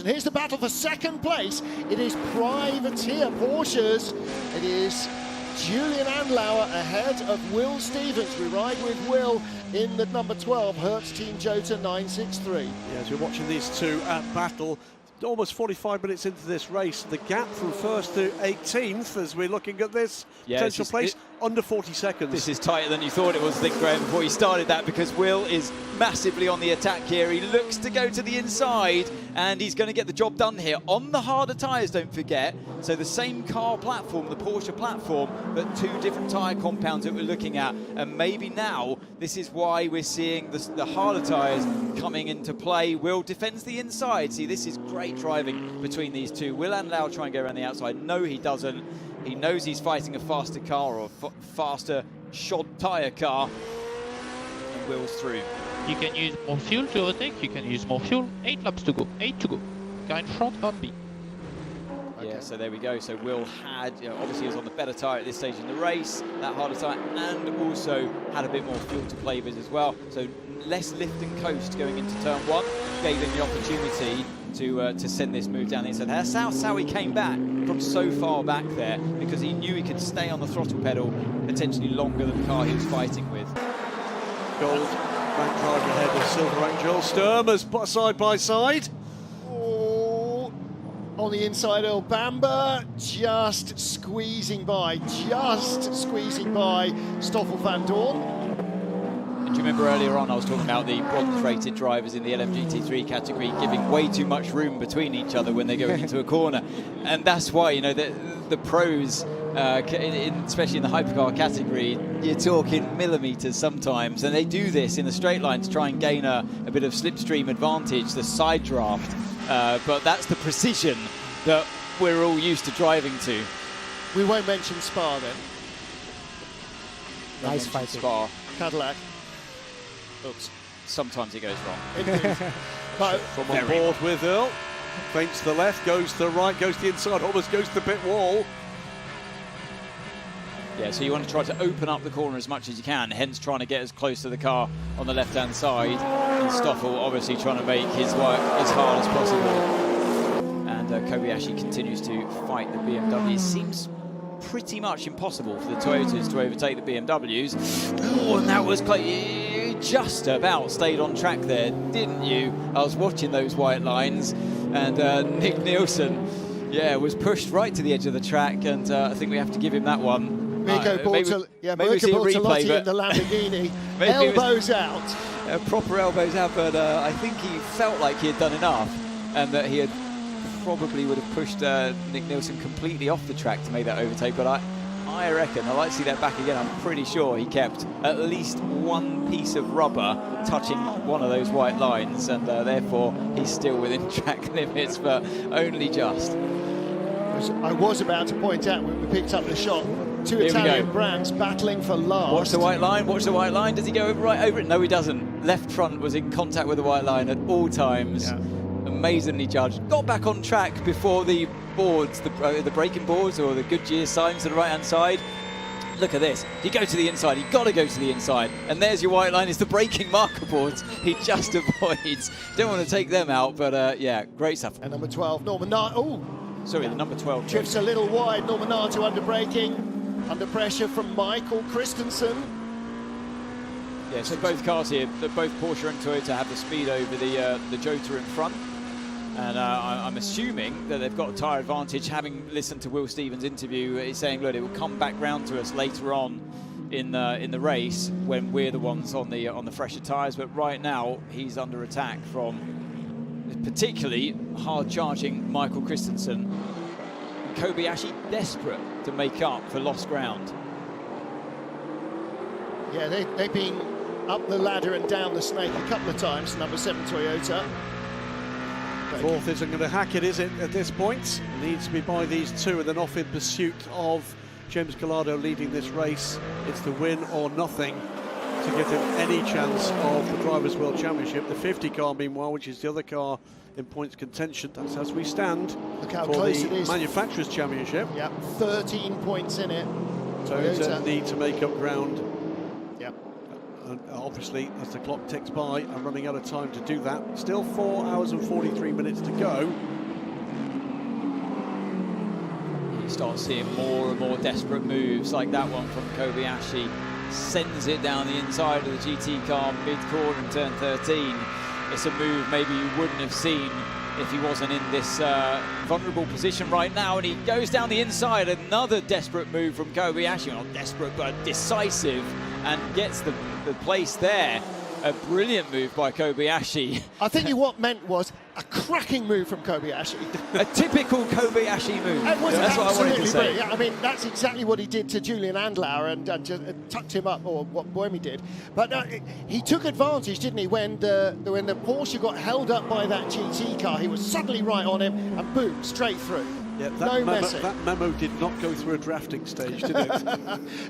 And here's the battle for second place. It is privateer Porsches. It is Julian Andlauer ahead of Will Stevens. We ride with Will in the number 12, Hertz Team Jota 963. Yeah, as we're watching these two at battle, almost 45 minutes into this race, the gap from first to 18th as we're looking at this potential place, under 40 seconds. This is tighter than you thought it was, I think, Graham, before you started that, because Will is massively on the attack here. He looks to go to the inside, and he's going to get the job done here on the harder tyres, don't forget. So the same car platform, the Porsche platform, but two different tyre compounds that we're looking at. And maybe now this is why we're seeing the harder tyres coming into play. Will defends the inside. See, this is great driving between these two. Will Andlauer try and go around the outside? No, he doesn't. He knows he's fighting a faster car, or a faster shod tyre car, and Will's through. You can use more fuel to overtake, you can use more fuel. 8 laps to go, 8 to go. Car in front on B. Yeah, so there we go. So Will had, obviously he was on the better tyre at this stage in the race, that harder tyre, and also had a bit more fuel to play with as well. So less lift and coast going into turn 1, gave him the opportunity to send this move down the inside. That's how he came back from so far back there, because he knew he could stay on the throttle pedal potentially longer than the car he was fighting with. Gold rank driver ahead of Silver Angel. Sturmers side by side. Oh, on the inside, Earl Bamber just squeezing by Stoffel van Dorn. And do you remember earlier on I was talking about the bronze-rated drivers in the LMGT3 category giving way too much room between each other when they're going into a corner? And that's why, the pros, especially in the hypercar category, you're talking millimetres sometimes, and they do this in the straight line to try and gain a bit of slipstream advantage, the side draft. But that's the precision that we're all used to driving to. We won't mention Spa then. Nice fighting. Spa. Cadillac. Oops. Sometimes it goes wrong. But From on board with Earl. Feints to the left, goes to the right, goes to the inside, almost goes to the pit wall. Yeah, so you want to try to open up the corner as much as you can, hence trying to get as close to the car on the left-hand side. And Stoffel obviously trying to make his work as hard as possible. And Kobayashi continues to fight the BMW. It seems pretty much impossible for the Toyotas to overtake the BMWs. Oh, and that was close. You just about stayed on track there, didn't you? I was watching those white lines, and Nick Nielsen, was pushed right to the edge of the track, and I think we have to give him that one. Mirko Bortolotti in the Lamborghini, elbows out. Proper elbows out, but I think he felt like he had done enough, and that he had probably would have pushed Nick Nielsen completely off the track to make that overtake, but I reckon, I'd like to see that back again. I'm pretty sure he kept at least one piece of rubber touching one of those white lines, and therefore he's still within track limits, but only just. I was about to point out when we picked up the shot, two Italian brands battling for last. Watch the white line, watch the white line. Does he go right over it? No, he doesn't. Left front was in contact with the white line at all times. Yeah. Amazingly judged. Got back on track before the boards, the braking boards or the Goodyear signs to the right-hand side. Look at this. You go to the inside, you've got to go to the inside. And there's your white line, it's the braking marker boards. He just avoids. Don't want to take them out, but yeah, great stuff. And number 12, Norman Nato. Sorry, the number 12. Drifts a little wide, Norman Nato under braking. Under pressure from Michael Christensen. Yeah, so both cars here, both Porsche and Toyota have the speed over the Jota in front. And I'm assuming that they've got a tyre advantage, having listened to Will Stevens' interview. He's saying, look, it will come back round to us later on in the race when we're the ones on the fresher tyres. But right now, he's under attack from particularly hard-charging Michael Christensen. And Kobayashi desperate to make up for lost ground. Yeah, they've been up the ladder and down the snake a couple of times, number 7 Toyota. Fourth isn't going to hack it, is it, at this point? Needs to be by these two, and then off in pursuit of James Gallardo leading this race. It's the win or nothing to give him any chance of the Drivers' World Championship. The 50 car, meanwhile, which is the other car in points contention, that's as we stand. Look how for close the it is. Manufacturers' Championship. Yeah, 13 points in it. Toyota need to make up ground. Yep. obviously, as the clock ticks by, and running out of time to do that. Still 4 hours and 43 minutes to go. You start seeing more and more desperate moves like that one from Kobayashi. Sends it down the inside of the GT car mid-corner in turn 13. It's a move maybe you wouldn't have seen if he wasn't in this vulnerable position right now, and he goes down the inside. Another desperate move from Kobayashi, not desperate but decisive, and gets the place there. A brilliant move by Kobayashi. I think what meant was a cracking move from Kobayashi. A typical Kobayashi move. It was That's what I wanted to say. brilliant. I mean, that's exactly what he did to Julian Andlauer and just tucked him up, or what Boemi did. But he took advantage, didn't he, when the Porsche got held up by that GT car. He was suddenly right on him, and boom, straight through. Yeah, that memo did not go through a drafting stage, did it?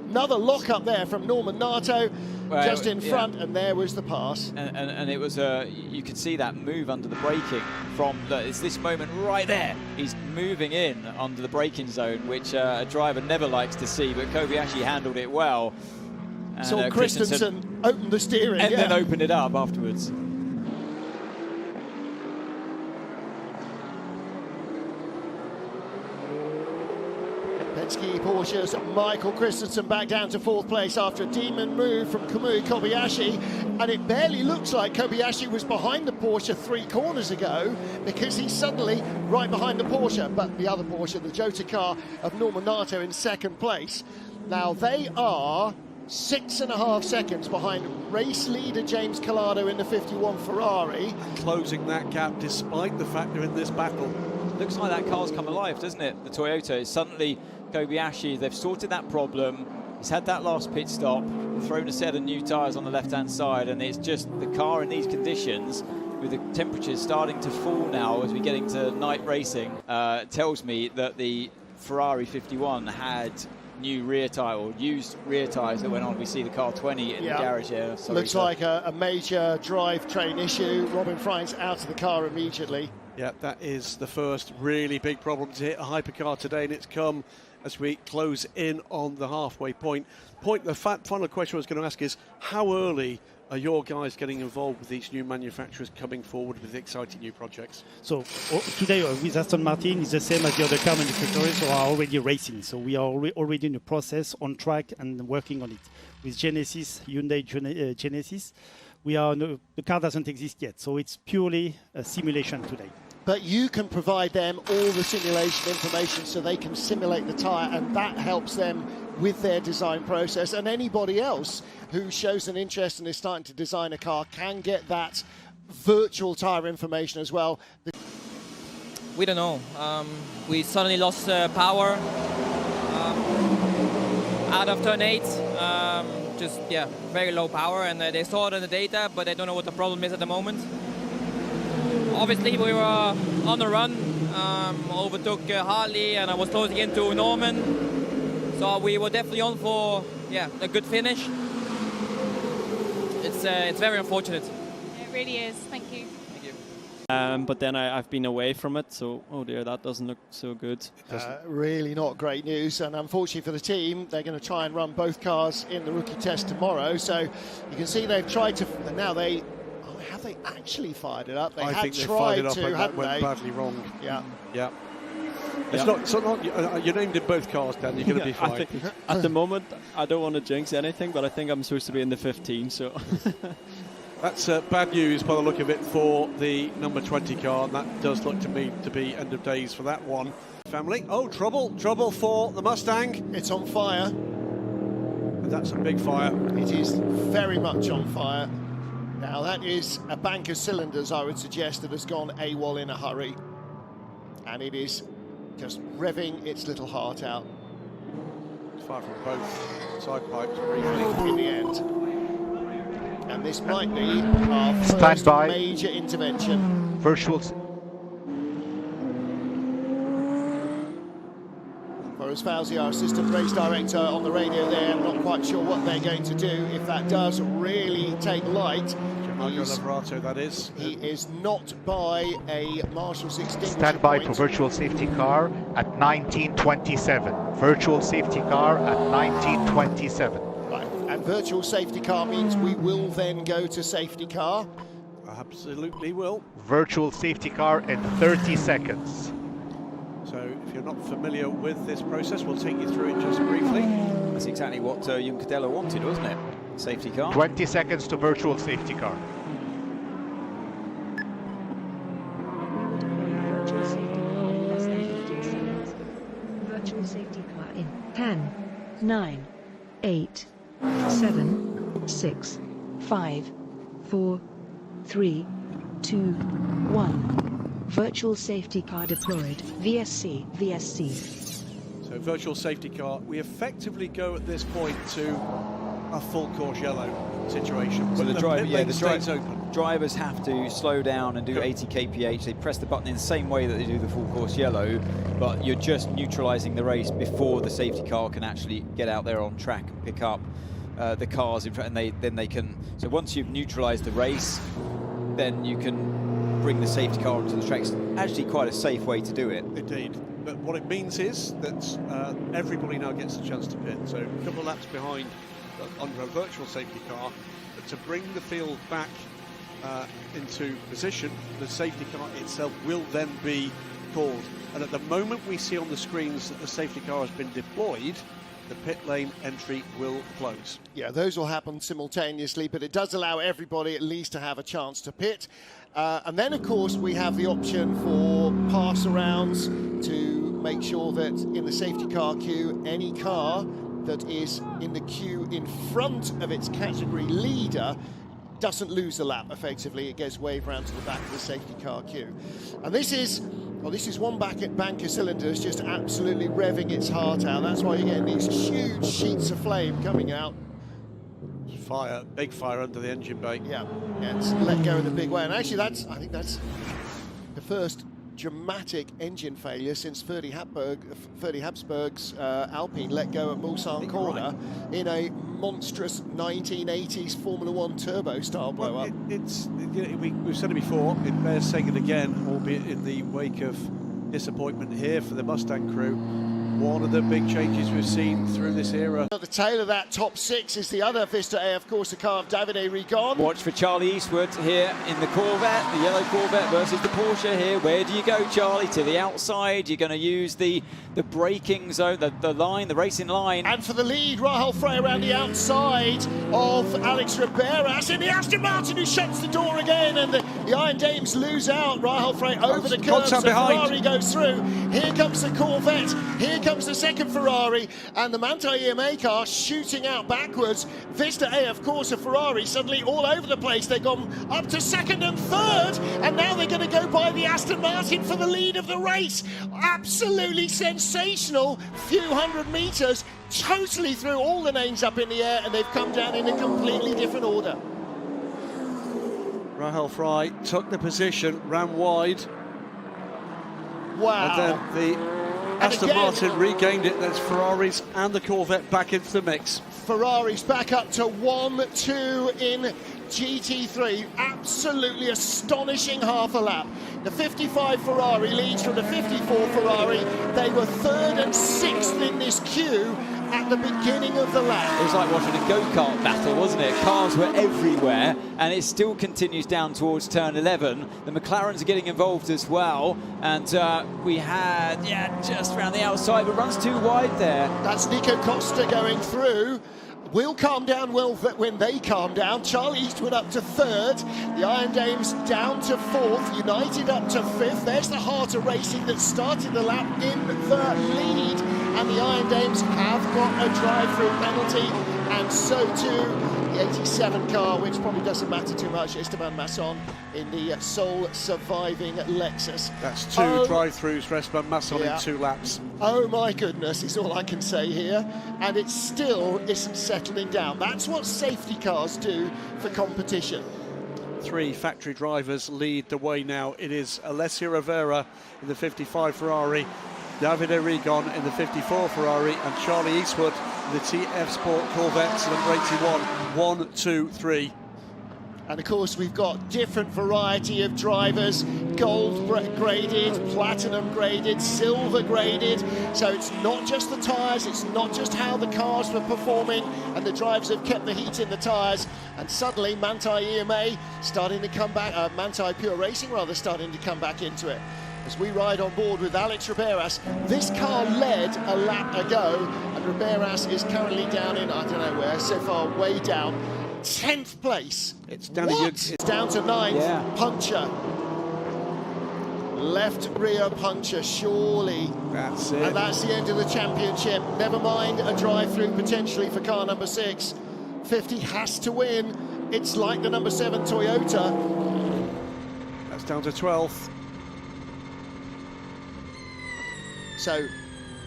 Another lock up there from Norman Nato, just in front, and there was the pass. And it was you could see that move under the braking from it's this moment right there. He's moving in under the braking zone, which a driver never likes to see, but Kobayashi handled it well. And, so Christensen opened the steering, and then opened it up afterwards. Penske Porsche's Michael Christensen back down to 4th place after a demon move from Kamui Kobayashi, and it barely looks like Kobayashi was behind the Porsche 3 corners ago, because he's suddenly right behind the Porsche, but the other Porsche, the Jota car of Norman Nato, in 2nd place. Now they are 6.5 seconds behind race leader James Calado in the 51 Ferrari. Closing that gap despite the fact they're in this battle. Looks like that car's come alive, doesn't it? The Toyota is suddenly Kobayashi. They've sorted that problem. He's had that last pit stop, thrown a set of new tyres on the left-hand side, and it's just the car in these conditions, with the temperatures starting to fall now as we get into night racing, tells me that the Ferrari 51 had new rear tyre, or used rear tyres that went on. We see the car 20 in the garage here. Looks like a major drivetrain issue. Robin Fry's out of the car immediately. Yeah, that is the first really big problem to hit a hypercar today, and it's come as we close in on the halfway point. The final question I was going to ask is, how early are your guys getting involved with these new manufacturers coming forward with exciting new projects? So today with Aston Martin, it's the same as the other car manufacturers who are already racing. So we are already in the process, on track, and working on it. With Genesis, Hyundai Genesis, the car doesn't exist yet. So it's purely a simulation today. But you can provide them all the simulation information so they can simulate the tyre, and that helps them with their design process. And anybody else who shows an interest and is starting to design a car can get that virtual tyre information as well. We don't know. We suddenly lost power out of turn 8. Very low power, and they saw it in the data, but they don't know what the problem is at the moment. Obviously, we were on the run, overtook Hartley, and I was closing into Norman. So we were definitely on for a good finish. It's very unfortunate. It really is. Thank you. Thank you. But then I've been away from it, so oh dear, that doesn't look so good. Really not great news, and unfortunately for the team, they're going to try and run both cars in the rookie test tomorrow. So you can see they've tried to, and now they. Have they actually fired it up? I think they fired it up, and that went badly wrong. Yeah. It's not you're named in both cars, Dan. You're going to be fine. At the moment, I don't want to jinx anything, but I think I'm supposed to be in the 15. So that's bad news by the look of it for the number 20 car, and that does look to me to be end of days for that one. Family. Oh, trouble for the Mustang. It's on fire. And that's a big fire. It is very much on fire. Now that is a bank of cylinders, I would suggest, that has gone AWOL in a hurry. And it is just revving its little heart out. Fire from both side pipes briefly. In the end. And this might be our first major intervention. Virtual. Boris Fauzi, our assistant race director, on the radio there. I'm not quite sure what they're going to do if that does really take light. That is. He is not by a Marshall's extinguisher Stand by point. for virtual safety car at 1927. Virtual safety car at 1927. Right, and virtual safety car means we will then go to safety car. Absolutely will. Virtual safety car in 30 seconds. So if you're not familiar with this process, we'll take you through it just briefly. That's exactly what Juncadella wanted, wasn't it? Safety car. 20 seconds to virtual safety car. Virtual safety car in 10, 9, 8, 7, 6, 5, 4, 3, 2, 1. Virtual safety car deployed. VSC, VSC. So virtual safety car, we effectively go at this point to a full course yellow situation. So But the drivers have to slow down and do 80 kph. They press the button in the same way that they do the full course yellow, but you're just neutralising the race before the safety car can actually get out there on track and pick up the cars in front, and then they can. So once you've neutralised the race, then you can bring the safety car onto the track. It's actually quite a safe way to do it. Indeed. But what it means is that everybody now gets a chance to pit. So a couple of laps behind under a virtual safety car, but to bring the field back into position, the safety car itself will then be called. And at the moment we see on the screens that the safety car has been deployed, the pit lane entry will close. Yeah, those will happen simultaneously, but it does allow everybody at least to have a chance to pit. And then, of course, we have the option for pass-arounds to make sure that in the safety car queue, any car that is in the queue in front of its category leader doesn't lose a lap, effectively. It gets waved round to the back of the safety car queue. And this is one bank of cylinders just absolutely revving its heart out. That's why you're getting these huge sheets of flame coming out. Fire, big fire under the engine bay. Yeah, it's let go in a big way. And actually, I think that's the first dramatic engine failure since Ferdy Habsburg's Alpine let go at Mulsanne corner in a monstrous 1980s Formula One turbo style blow up. We've said it before, it bears saying it again, albeit in the wake of disappointment here for the Mustang crew. One of the big changes we've seen through this era. At the tail of that top six is the other Vista AF Corsa car of Davide Rigon. Watch for Charlie Eastwood here in the Corvette, the yellow Corvette versus the Porsche here. Where do you go, Charlie? To the outside. You're going to use the braking zone, the line, the racing line. And for the lead, Rahul Frey around the outside of Alex Riberas. And the Aston Martin who shuts the door again. And the Iron Dames lose out. Rahul Frey over the curb, so Ferrari goes through. Here comes the Corvette. Here comes the second Ferrari, and the Manthey EMA car shooting out backwards. Vista AF Corsa Ferrari suddenly all over the place. They've gone up to second and third, and now they're going to go by the Aston Martin for the lead of the race. Absolutely sensational. Few hundred meters, totally threw all the names up in the air, and they've come down in a completely different order. Rahul Frey took the position, ran wide. Wow. And then the Aston Martin regained it. There's Ferraris and the Corvette back into the mix. Ferrari's back up to 1-2 in GT3. Absolutely astonishing half a lap. The 55 Ferrari leads from the 54 Ferrari. They were third and sixth in this queue at the beginning of the lap. It was like watching a go-kart battle, wasn't it? Cars were everywhere, and it still continues down towards turn 11. The McLarens are getting involved as well, and we had, just around the outside, but runs too wide there. That's Nico Costa going through. Will calm down when they calm down. Charlie Eastwood up to third. The Iron Dames down to fourth. United up to fifth. There's the Heart of Racing that started the lap in the lead. And the Iron Dames have got a drive-through penalty. And so too the 87 car, which probably doesn't matter too much. Esteban Masson in the sole surviving Lexus. That's two drive-throughs for Esteban Masson in 2 laps. Oh my goodness, is all I can say here. And it still isn't settling down. That's what safety cars do for competition. 3 factory drivers lead the way now. It is Alessia Rivera in the 55 Ferrari, Davide Rigon in the 54 Ferrari, and Charlie Eastwood in the TF Sport Corvette, number 81. 1, 2, 3. And of course, we've got different variety of drivers, gold graded, platinum graded, silver graded. So it's not just the tyres, it's not just how the cars were performing and the drivers have kept the heat in the tyres. And suddenly Manthey EMA starting to come back, Manthey Pure Racing rather, starting to come back into it. As we ride on board with Alex Riberas, this car led a lap ago, and Riberas is currently down in, I don't know where, so far way down, 10th place. It's down It's down to 9th, puncture. Left rear puncture, surely. That's it. And that's the end of the championship. Never mind a drive-through potentially for car number 6. 50 has to win. It's like the number 7 Toyota. That's down to 12th. So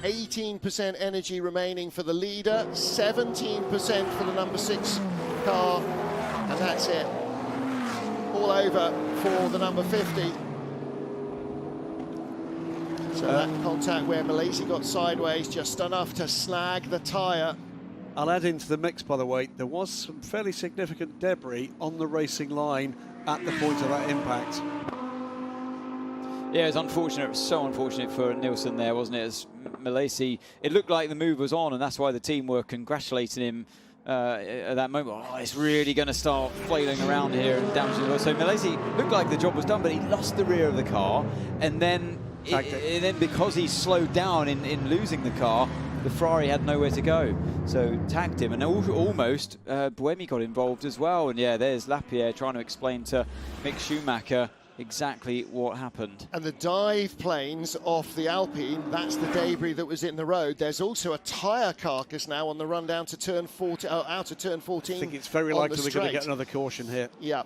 18% energy remaining for the leader, 17% for the number 6 car, and that's it. All over for the number 50. So that contact where Malaysia got sideways, just enough to snag the tyre. I'll add into the mix, by the way, there was some fairly significant debris on the racing line at the point of that impact. Yeah, it was unfortunate. It was so unfortunate for Nielsen there, wasn't it? As Malaysia, it looked like the move was on, and that's why the team were congratulating him at that moment. Oh, it's really going to start flailing around here and damaging the wheel. So Malaysia looked like the job was done, but he lost the rear of the car, and then because he slowed down in losing the car, the Ferrari had nowhere to go, so tagged him, and almost Buemi got involved as well. And yeah, there's Lapierre trying to explain to Mick Schumacher exactly what happened. And the dive planes off the Alpine, that's the debris that was in the road. There's also a tyre carcass now on the run down to turn 14, out of turn 14. I think it's very likely we're going to get another caution here. Yeah.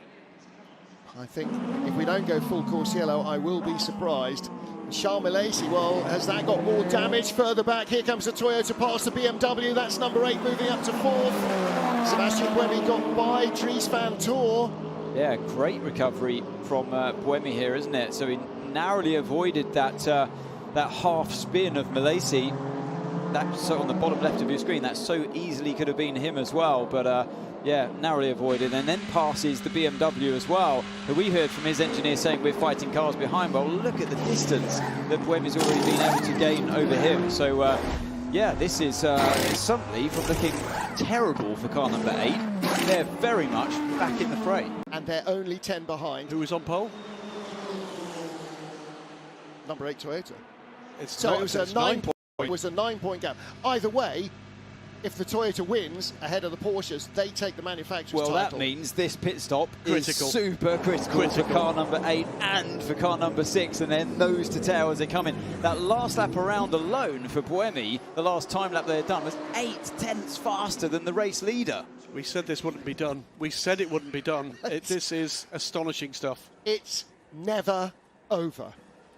I think if we don't go full course yellow, I will be surprised. Charles Malaysia, well, has that got more damage? Further back, here comes the Toyota past the BMW. That's number 8 moving up to 4th. Sebastian Buemi got by Dries van Toor. Yeah, great recovery from Buemi here, isn't it? So he narrowly avoided that that half spin of Malaysia. That's so on the bottom left of your screen. That so easily could have been him as well, but yeah, narrowly avoided, and then passes the BMW as well. But we heard from his engineer saying we're fighting cars behind. Well, look at the distance that Buemi's already been able to gain over him. So yeah, this is suddenly from looking terrible for car number 8. They're very much back in the fray. And they're only 10 behind. Who was on pole? Number 8 Toyota. So it was a 9-point gap. Either way, if the Toyota wins ahead of the Porsches, they take the manufacturer's title. Well, that means this pit stop is super critical for car number 8 and for car number 6, and then nose to tail as they come in. That last lap around alone for Buemi, the last time lap they had done, was 8/10 faster than the race leader. We said this wouldn't be done. We said it wouldn't be done. This is astonishing stuff. It's never over,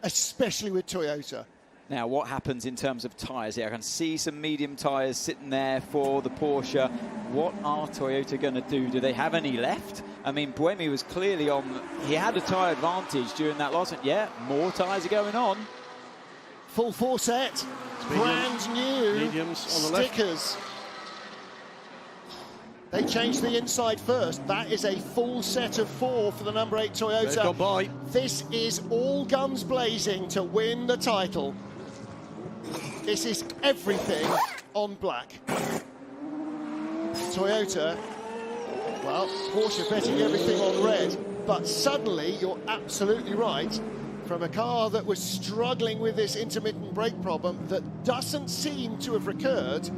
especially with Toyota. Now, what happens in terms of tyres here? I can see some medium tyres sitting there for the Porsche. What are Toyota going to do? Do they have any left? I mean, Buemi was clearly on. He had a tyre advantage during that last one. Yeah, more tyres are going on. Full 4 set, brand new mediums on the stickers. They changed the inside first. That is a full set of 4 for the number 8 Toyota. They've gone by. This is all guns blazing to win the title. This is everything on black. Toyota, well, Porsche betting everything on red, but suddenly you're absolutely right. From a car that was struggling with this intermittent brake problem that doesn't seem to have recurred,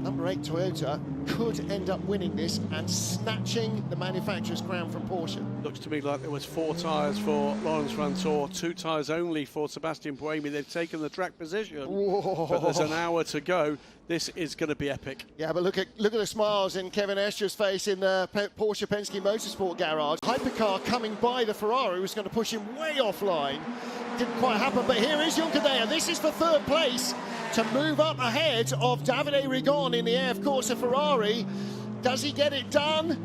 number 8 Toyota could end up winning this and snatching the manufacturer's crown from Porsche. Looks to me like there was 4 tyres for Laurens Vanthoor, 2 tyres only for Sebastian Buemi. They've taken the track position, but there's an hour to go. This is going to be epic. Yeah, but look at the smiles in Kevin Estra's face in the Porsche Penske Motorsport garage. Hypercar coming by the Ferrari was going to push him way offline. Didn't quite happen, but here is Juncadella. This is for 3rd place to move up ahead of Davide Rigon in the AF Corsa Ferrari. Does he get it done?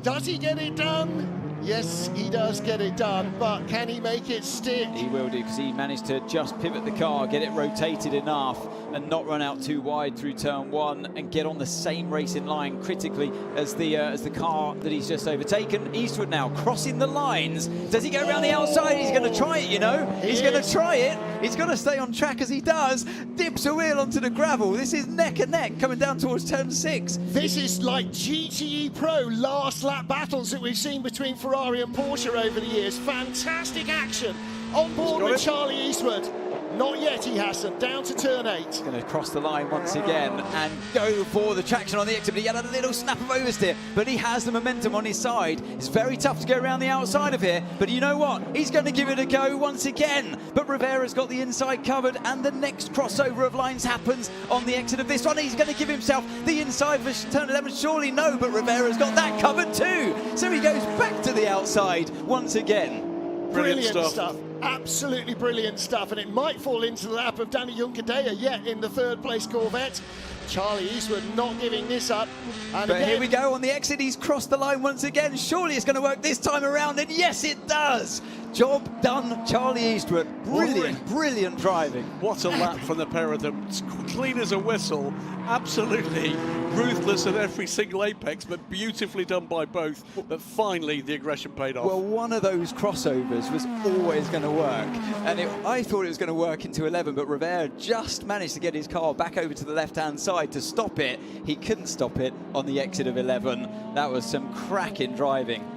Does he get it done? Yes, he does get it done, but can he make it stick? He will do, because he managed to just pivot the car, get it rotated enough, and not run out too wide through turn one, and get on the same racing line critically as the car that he's just overtaken. Eastwood now crossing the lines. Does he go around the outside? He's going to try it, you know. He's going to try it. He's got to stay on track as he does. Dips a wheel onto the gravel. This is neck and neck coming down towards turn 6. This is like GTE Pro last lap battles that we've seen between Ferrari and Porsche over the years. Fantastic action on board with Charlie Eastwood. Not yet, he hasn't. Down to turn 8. He's going to cross the line once again and go for the traction on the exit. He had a little snap of oversteer, but he has the momentum on his side. It's very tough to go around the outside of here, but you know what? He's going to give it a go once again. But Rivera's got the inside covered, and the next crossover of lines happens on the exit of this one. He's going to give himself the inside for turn 11. Surely no, but Rivera's got that covered too. So he goes back to the outside once again. Brilliant stuff. Absolutely brilliant stuff, and it might fall into the lap of Danny Juncadella yet in the third place Corvette. Charlie Eastwood not giving this up. And but again, here we go on the exit. He's crossed the line once again. Surely it's going to work this time around, and yes, it does. Job done, Charlie Eastwood. Brilliant, brilliant driving. What a lap from the pair of them. Clean as a whistle. Absolutely ruthless at every single apex, but beautifully done by both. But finally, the aggression paid off. Well, one of those crossovers was always going to work, and I thought it was going to work into 11, but Rivera just managed to get his car back over to the left-hand side to stop it. He couldn't stop it on the exit of 11. That was some cracking driving.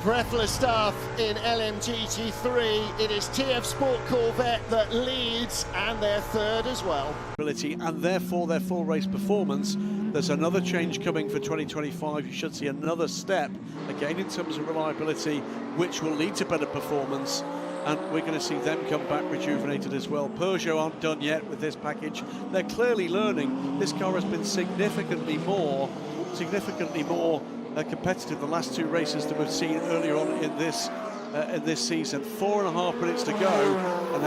Breathless stuff in LMGT3. It is TF Sport Corvette that leads, and they're third as well. And therefore their full race performance. There's another change coming for 2025. You should see another step, again in terms of reliability, which will lead to better performance. And we're going to see them come back rejuvenated as well. Peugeot aren't done yet with this package. They're clearly learning. This car has been significantly more competitive the last two races that we've seen earlier on in this season. 4.5 minutes to go, and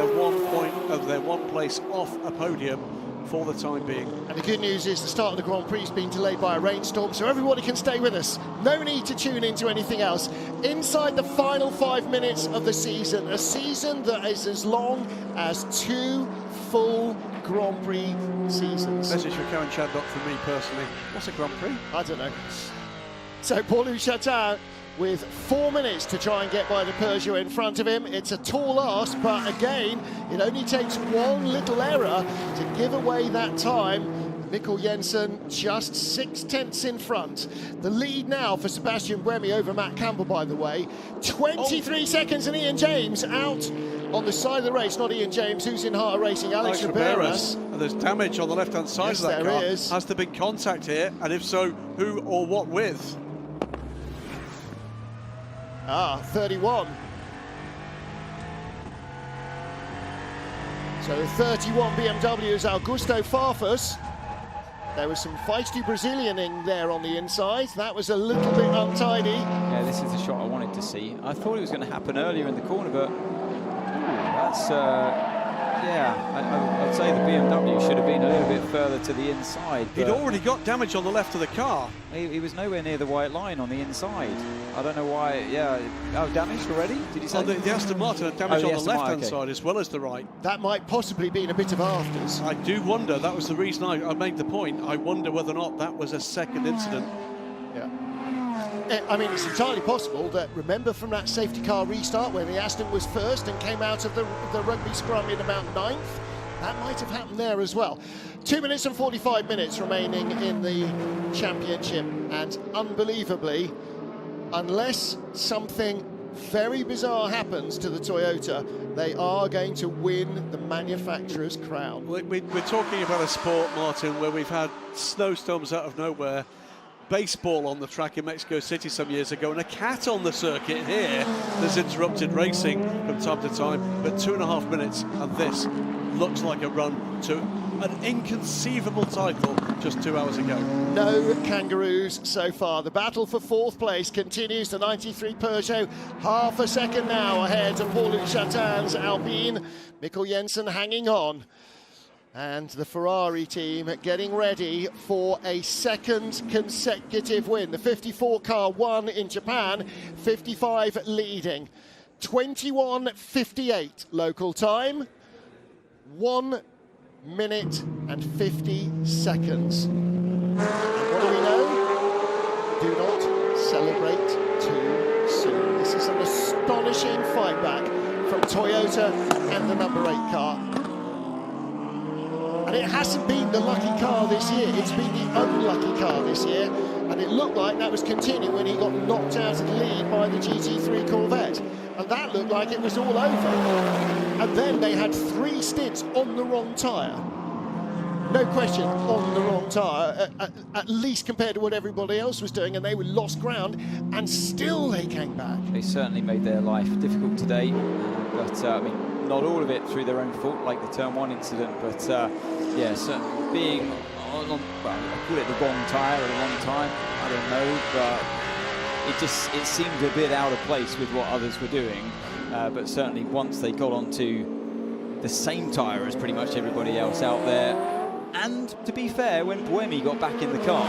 they're one place off a podium for the time being. And the good news is the start of the Grand Prix has been delayed by a rainstorm, so everybody can stay with us. No need to tune into anything else. Inside the final 5 minutes of the season, a season that is as long as 2 full Grand Prix seasons. Message for Karen Chaddock from me personally. What's a Grand Prix? I don't know. So Paul-Louis Chatin with 4 minutes to try and get by the Peugeot in front of him. It's a tall ask, but again, it only takes one little error to give away that time. Mikkel Jensen just 6/10 in front. The lead now for Sebastian Buemi over Matt Campbell, by the way. 23 seconds, and Ian James out on the side of the race. Not Ian James, who's in Heart of Racing, Alex Riberas. And there's damage on the left-hand side of that car. Is. Has there been contact here? And if so, who or what with? 31. So the 31 BMW is Augusto Farfus. There was some feisty Brazilianing there on the inside. That was a little bit untidy. Yeah, this is the shot I wanted to see. I thought it was going to happen earlier in the corner, but that's, yeah, I'd say the BMW should have been a little bit further to the inside. He'd already got damage on the left of the car. He was nowhere near the white line on the inside. I don't know why, yeah. Oh, damaged already? Did you say? Oh, the Aston Martin had damage on the left-hand side as well as the right. That might possibly be a bit of afters. I do wonder, that was the reason I made the point. I wonder whether or not that was a second incident. Yeah. I mean, it's entirely possible that, remember from that safety car restart when the Aston was first and came out of the rugby scrum in about 9th? That might have happened there as well. 2 minutes and 45 minutes remaining in the championship, and unbelievably, unless something very bizarre happens to the Toyota, they are going to win the manufacturer's crown. We're talking about a sport, Martin, where we've had snowstorms out of nowhere, baseball on the track in Mexico City some years ago, and a cat on the circuit here that's interrupted racing from time to time. But 2.5 minutes, and this looks like a run to an inconceivable title just 2 hours ago. No kangaroos so far. The battle for 4th place continues. The 93 Peugeot, half a second now ahead of Paul-Louis Chatin's Alpine. Mikkel Jensen hanging on. And the Ferrari team getting ready for a second consecutive win. The 54 car won in Japan, 55 leading. 21:58 local time, 1 minute and 50 seconds. And what do we know? Do not celebrate too soon. This is an astonishing fight back from Toyota and the number 8 car. And it hasn't been the lucky car this year, it's been the unlucky car this year. And it looked like that was continuing when he got knocked out of the lead by the GT3 Corvette. And that looked like it was all over. And then they had 3 stints on the wrong tyre. No question, on the wrong tyre, at least compared to what everybody else was doing, and they were lost ground, and still they came back. They certainly made their life difficult today, but I mean, not all of it through their own fault, like the Turn 1 incident, but yeah, certainly being on, well, I call it the wrong tyre at the wrong time, I don't know, but it seemed a bit out of place with what others were doing, but certainly once they got onto the same tyre as pretty much everybody else out there, and to be fair, when Buemi got back in the car,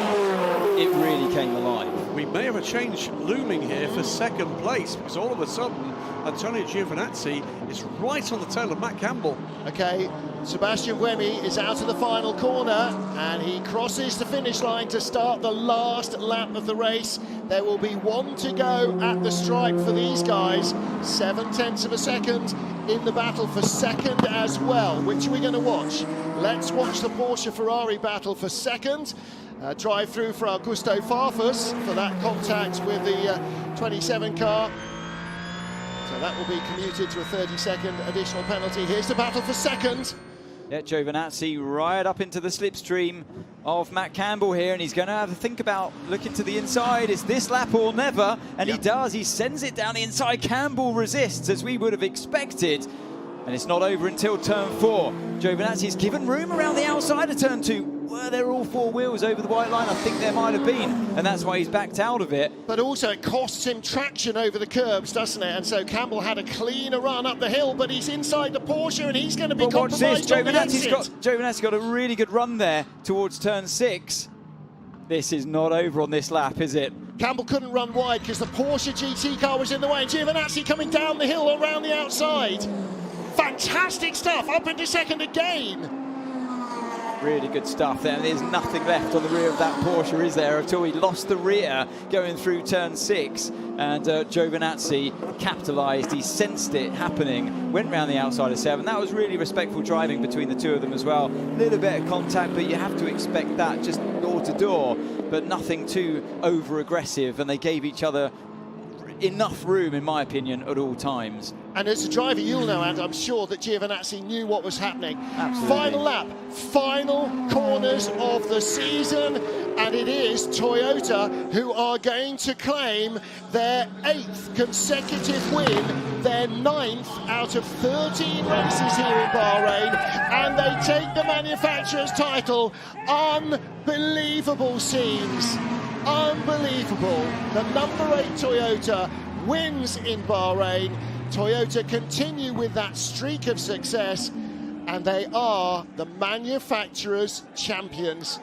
it really came alive. We may have a change looming here for second place, because all of a sudden Antonio Giovinazzi is right on the tail of Matt Campbell. Okay, Sebastian Buemi is out of the final corner and he crosses the finish line to start the last lap of the race. There will be 1 to go at the stripe for these guys. 7/10 of a second in the battle for second as well. Which are we going to watch? Let's watch the Porsche Ferrari battle for second. Drive through for Augusto Farfus for that contact with the 27 car. So that will be commuted to a 30-second additional penalty. Here's the battle for second. Yeah, Giovinazzi right up into the slipstream of Matt Campbell here, and he's going to have to think about looking to the inside. It's this lap or never, and he does. He sends it down the inside. Campbell resists, as we would have expected, and it's not over until turn 4. Giovinazzi's given room around the outside of turn 2. Were there all 4 wheels over the white line? I think there might have been, and that's why he's backed out of it. But also it costs him traction over the curbs, doesn't it? And so Campbell had a cleaner run up the hill, but he's inside the Porsche and he's going to be compromised on the exit. Giovinazzi's got a really good run there towards turn 6. This is not over on this lap, is it? Campbell couldn't run wide because the Porsche GT car was in the way. Giovinazzi coming down the hill around the outside. Fantastic stuff, up into second again. Really good stuff there. There's nothing left on the rear of that Porsche, is there, until he lost the rear going through turn 6. And Giovinazzi capitalised. He sensed it happening, went round the outside of 7. That was really respectful driving between the two of them as well. A little bit of contact, but you have to expect that just door to door, but nothing too over-aggressive. And they gave each other enough room, in my opinion, at all times. And as a driver, you'll know, and I'm sure that Giovinazzi knew what was happening. Absolutely. Final lap, final corners of the season, and it is Toyota who are going to claim their 8th consecutive win, their 9th out of 13 races here in Bahrain, and they take the manufacturer's title. Unbelievable scenes. Unbelievable. The number 8 Toyota wins in Bahrain. Toyota continue with that streak of success, and they are the manufacturer's champions.